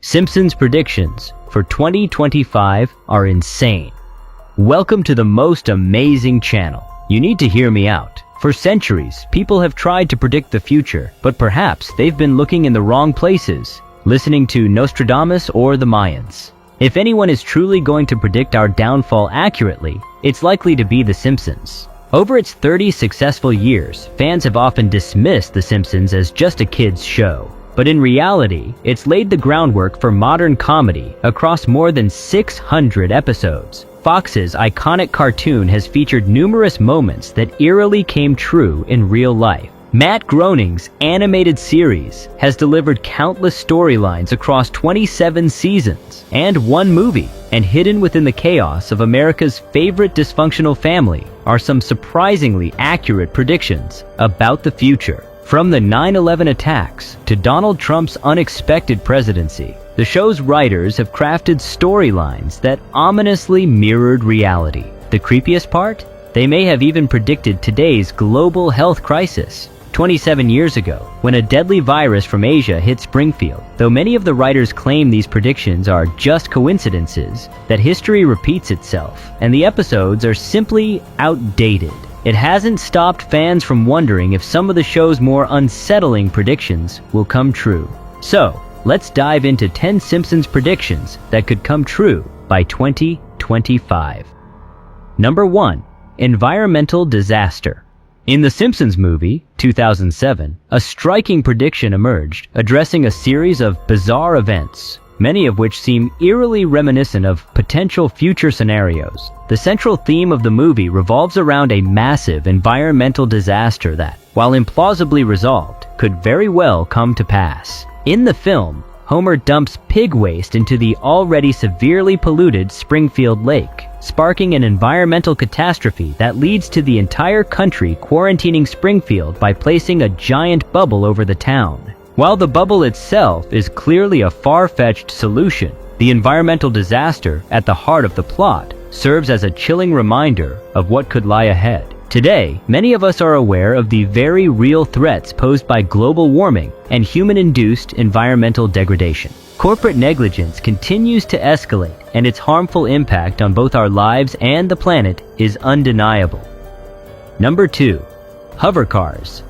Simpsons predictions for 2025 are insane. Welcome to the most amazing channel. You need to hear me out. For centuries, people have tried to predict the future, but perhaps they've been looking in the wrong places, listening to Nostradamus or the Mayans. If anyone is truly going to predict our downfall accurately, it's likely to be The Simpsons. Over its 30 successful years, fans have often dismissed The Simpsons as just a kid's show. But in reality, it's laid the groundwork for modern comedy across more than 600 episodes. Fox's iconic cartoon has featured numerous moments that eerily came true in real life. Matt Groening's animated series has delivered countless storylines across 27 seasons and one movie. And hidden within the chaos of America's favorite dysfunctional family are some surprisingly accurate predictions about the future. From the 9/11 attacks to Donald Trump's unexpected presidency, the show's writers have crafted storylines that ominously mirrored reality. The creepiest part? They may have even predicted today's global health crisis. 27 years ago, when a deadly virus from Asia hit Springfield, though many of the writers claim these predictions are just coincidences, that history repeats itself, and the episodes are simply outdated. It hasn't stopped fans from wondering if some of the show's more unsettling predictions will come true. So, let's dive into 10 Simpsons predictions that could come true by 2025. Number 1. Environmental disaster. In the Simpsons movie, 2007, a striking prediction emerged, addressing a series of bizarre events, many of which seem eerily reminiscent of potential future scenarios. The central theme of the movie revolves around a massive environmental disaster that, while implausibly resolved, could very well come to pass. In the film, Homer dumps pig waste into the already severely polluted Springfield Lake, sparking an environmental catastrophe that leads to the entire country quarantining Springfield by placing a giant bubble over the town. While the bubble itself is clearly a far-fetched solution, the environmental disaster at the heart of the plot serves as a chilling reminder of what could lie ahead. Today, many of us are aware of the very real threats posed by global warming and human-induced environmental degradation. Corporate negligence continues to escalate, and its harmful impact on both our lives and the planet is undeniable. Number 2. Hover cars.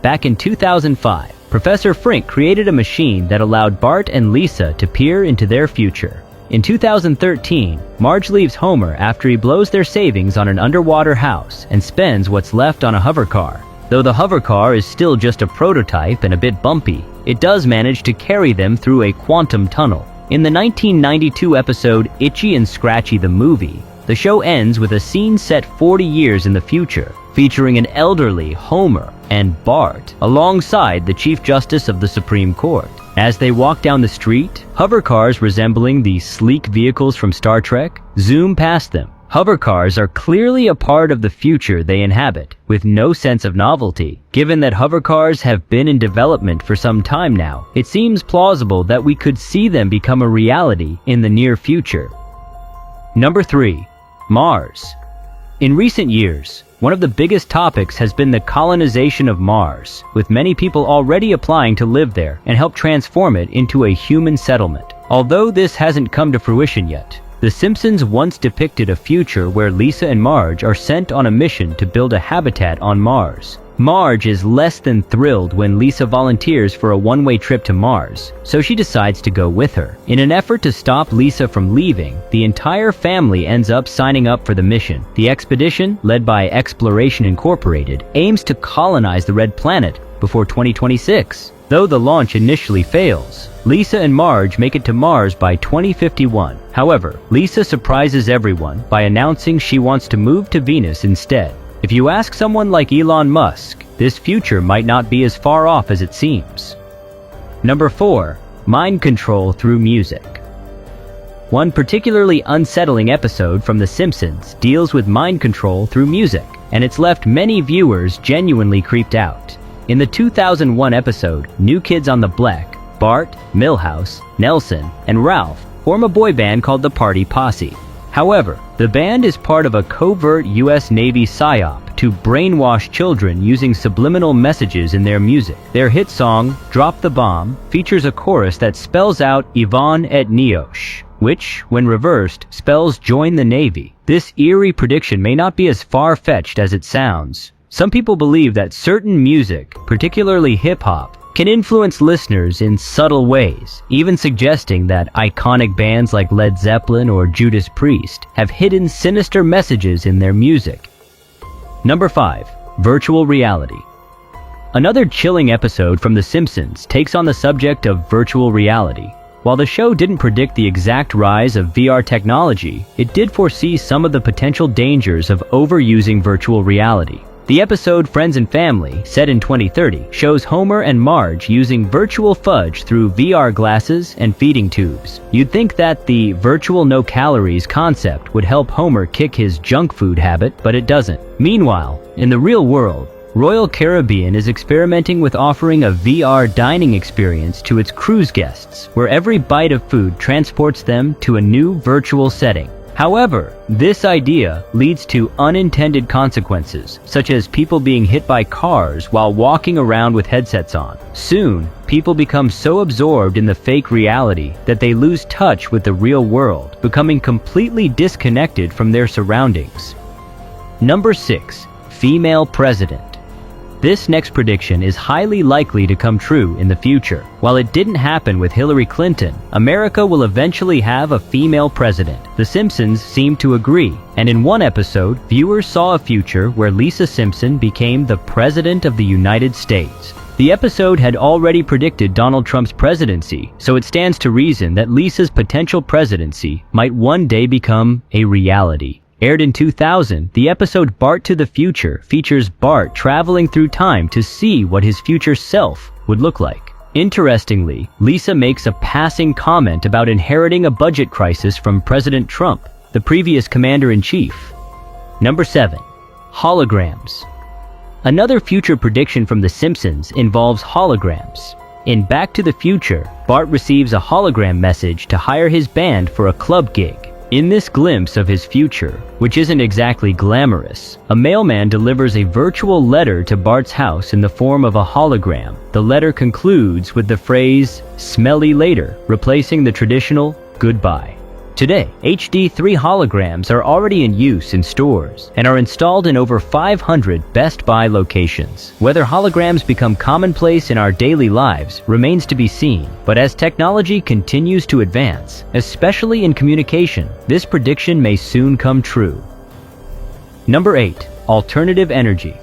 Back in 2005, Professor Frink created a machine that allowed Bart and Lisa to peer into their future. In 2013, Marge leaves Homer after he blows their savings on an underwater house and spends what's left on a hover car. Though the hover car is still just a prototype and a bit bumpy, it does manage to carry them through a quantum tunnel. In the 1992 episode Itchy and Scratchy the Movie, the show ends with a scene set 40 years in the future, featuring an elderly Homer and Bart alongside the Chief Justice of the Supreme Court. As they walk down the street, hover cars resembling the sleek vehicles from Star Trek zoom past them. Hover cars are clearly a part of the future they inhabit, with no sense of novelty. Given that hover cars have been in development for some time now, it seems plausible that we could see them become a reality in the near future. Number 3. Mars. In recent years, one of the biggest topics has been the colonization of Mars, with many people already applying to live there and help transform it into a human settlement. Although this hasn't come to fruition yet, The Simpsons once depicted a future where Lisa and Marge are sent on a mission to build a habitat on Mars. Marge is less than thrilled when Lisa volunteers for a one-way trip to Mars, so she decides to go with her. In an effort to stop Lisa from leaving, the entire family ends up signing up for the mission. The expedition, led by Exploration Incorporated, aims to colonize the Red Planet before 2026. Though the launch initially fails, Lisa and Marge make it to Mars by 2051. However, Lisa surprises everyone by announcing she wants to move to Venus instead. If you ask someone like Elon Musk, this future might not be as far off as it seems. Number 4. Mind control through music. One particularly unsettling episode from The Simpsons deals with mind control through music, and it's left many viewers genuinely creeped out. In the 2001 episode, New Kids on the Block, Bart, Milhouse, Nelson, and Ralph form a boy band called the Party Posse. However, the band is part of a covert US Navy psyop to brainwash children using subliminal messages in their music. Their hit song, Drop the Bomb, features a chorus that spells out Ivan et Neosh, which, when reversed, spells join the Navy. This eerie prediction may not be as far-fetched as it sounds. Some people believe that certain music, particularly hip-hop, can influence listeners in subtle ways, even suggesting that iconic bands like Led Zeppelin or Judas Priest have hidden sinister messages in their music. Number 5. Virtual reality. Another chilling episode from The Simpsons takes on the subject of virtual reality. While the show didn't predict the exact rise of VR technology, it did foresee some of the potential dangers of overusing virtual reality. The episode Friends and Family, set in 2030, shows Homer and Marge using virtual fudge through VR glasses and feeding tubes. You'd think that the virtual no-calories concept would help Homer kick his junk food habit, but it doesn't. Meanwhile, in the real world, Royal Caribbean is experimenting with offering a VR dining experience to its cruise guests, where every bite of food transports them to a new virtual setting. However, this idea leads to unintended consequences, such as people being hit by cars while walking around with headsets on. Soon, people become so absorbed in the fake reality that they lose touch with the real world, becoming completely disconnected from their surroundings. Number 6. Female President. This next prediction is highly likely to come true in the future. While it didn't happen with Hillary Clinton, America will eventually have a female president. The Simpsons seem to agree, and in one episode, viewers saw a future where Lisa Simpson became the President of the United States. The episode had already predicted Donald Trump's presidency, so it stands to reason that Lisa's potential presidency might one day become a reality. Aired in 2000, the episode Bart to the Future features Bart traveling through time to see what his future self would look like. Interestingly, Lisa makes a passing comment about inheriting a budget crisis from President Trump, the previous commander-in-chief. Number 7. Holograms. Another future prediction from The Simpsons involves holograms. In Back to the Future, Bart receives a hologram message to hire his band for a club gig. In this glimpse of his future, which isn't exactly glamorous, a mailman delivers a virtual letter to Bart's house in the form of a hologram. The letter concludes with the phrase, "Smelly later," replacing the traditional goodbye. Today, HD3 holograms are already in use in stores and are installed in over 500 Best Buy locations. Whether holograms become commonplace in our daily lives remains to be seen, but as technology continues to advance, especially in communication, this prediction may soon come true. Number 8. Alternative energy.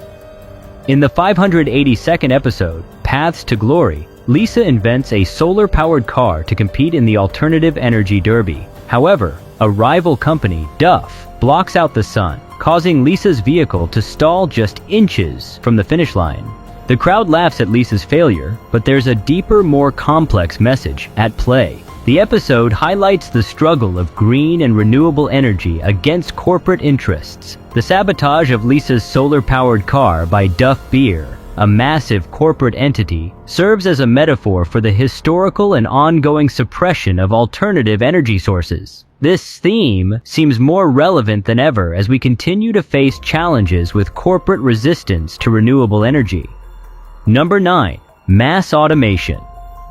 In the 582nd episode, Paths to Glory, Lisa invents a solar-powered car to compete in the alternative energy derby. However, a rival company, Duff, blocks out the sun, causing Lisa's vehicle to stall just inches from the finish line. The crowd laughs at Lisa's failure, but there's a deeper, more complex message at play. The episode highlights the struggle of green and renewable energy against corporate interests. The sabotage of Lisa's solar-powered car by Duff Beer, a massive corporate entity, serves as a metaphor for the historical and ongoing suppression of alternative energy sources. This theme seems more relevant than ever as we continue to face challenges with corporate resistance to renewable energy. Number 9. Mass automation.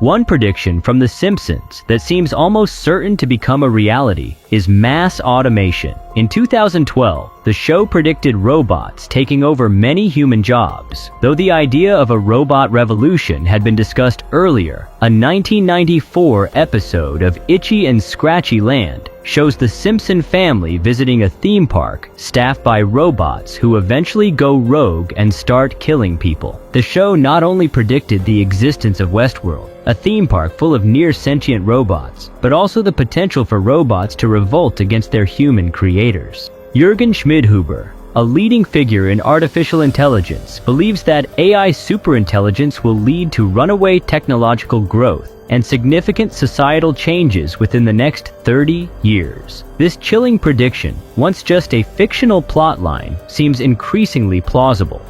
One prediction from The Simpsons that seems almost certain to become a reality is mass automation. In 2012, the show predicted robots taking over many human jobs. Though the idea of a robot revolution had been discussed earlier, a 1994 episode of Itchy and Scratchy Land shows the Simpson family visiting a theme park staffed by robots who eventually go rogue and start killing people. The show not only predicted the existence of Westworld, a theme park full of near-sentient robots, but also the potential for robots to revolt against their human creators. Jürgen Schmidhuber, a leading figure in artificial intelligence, believes that AI superintelligence will lead to runaway technological growth and significant societal changes within the next 30 years. This chilling prediction, once just a fictional plotline, seems increasingly plausible.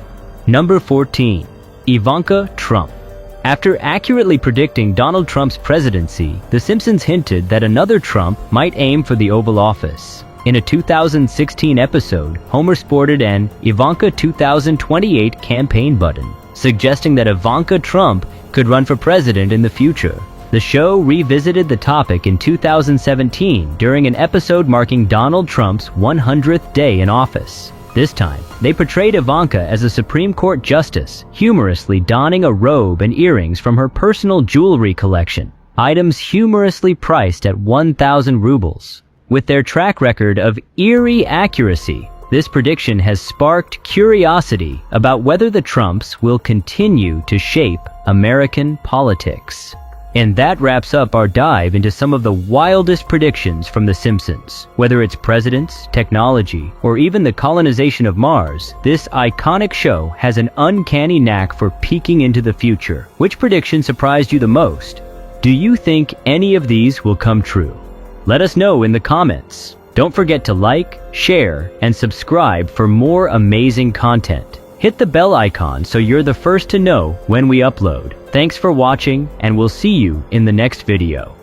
Number 14. Ivanka Trump. After accurately predicting Donald Trump's presidency, The Simpsons hinted that another Trump might aim for the Oval Office. In a 2016 episode, Homer sported an Ivanka 2028 campaign button, suggesting that Ivanka Trump could run for president in the future. The show revisited the topic in 2017 during an episode marking Donald Trump's 100th day in office. This time, they portrayed Ivanka as a Supreme Court justice, humorously donning a robe and earrings from her personal jewelry collection, items humorously priced at 1,000 rubles. With their track record of eerie accuracy, this prediction has sparked curiosity about whether the Trumps will continue to shape American politics. And that wraps up our dive into some of the wildest predictions from The Simpsons. Whether it's presidents, technology, or even the colonization of Mars, this iconic show has an uncanny knack for peeking into the future. Which prediction surprised you the most? Do you think any of these will come true? Let us know in the comments. Don't forget to like, share, and subscribe for more amazing content. Hit the bell icon so you're the first to know when we upload. Thanks for watching, and we'll see you in the next video.